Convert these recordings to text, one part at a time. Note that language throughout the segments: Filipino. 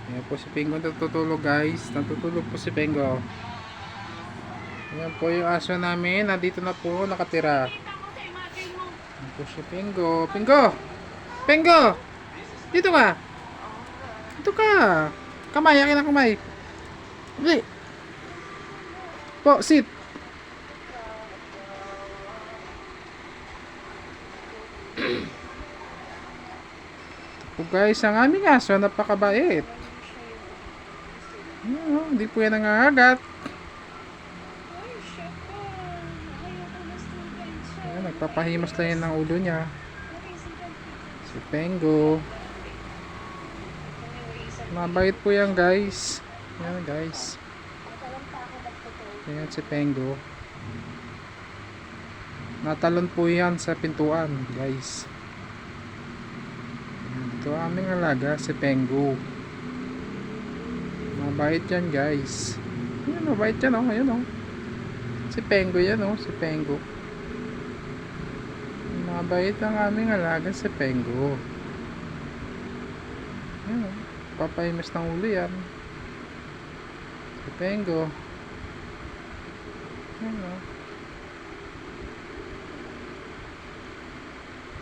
Ayan po si Pengo natutulog guys. Natutulog po si Pengo. Ayan po yung aso namin. Nandito na po nakatira. Ayan po si Pengo. Pengo! Pengo! Dito ka! Dito ka! Kamay, akin ang kamay. Dali! Po, sit! Po guys, ang aming aso napakabait. Hindi po yan nangangagat. Ayan, nagpapahimas lang yan ng ulo niya. Si Pengo. Mabait po yan guys. Ayan guys. Ayan si Pengo. Natalon po yan sa pintuan guys. Ayan, ito ang aming alaga si Pengo. Mabait yan guys. Ayan, mabait yan oh. Ayan oh. Si Pengo yan oh. Si Pengo. Mabait ang aming alaga si Pengo. Ayan oh. Papahimas ng ulo yan. Si Pengo. Ayan oh.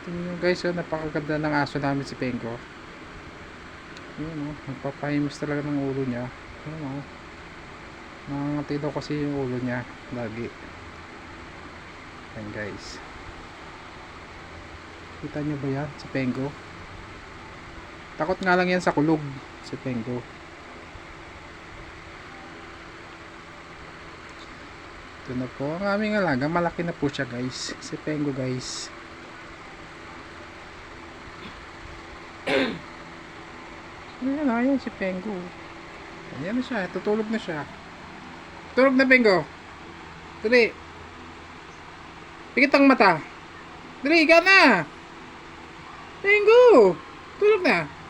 Tingnan nyo guys oh. Napakaganda ng aso namin si Pengo. Ayan oh. Nagpapahimas talaga ng ulo niya. Ayan oh. Nangangati daw kasi yung ulo niya lagi. Ayan guys. Kita nyo ba yan si Pengo? Takot nga lang yan sa kulog si Pengo. Ito na po ang aming alaga. Malaki na po siya guys. Si Pengo guys. Ayan o. Ayan si Pengo. Ayan na siya. Tutulog na siya. Tulog na Pengo. Dali. Pikit ang mata. Dali. Higa na. Pengo. Tulog na.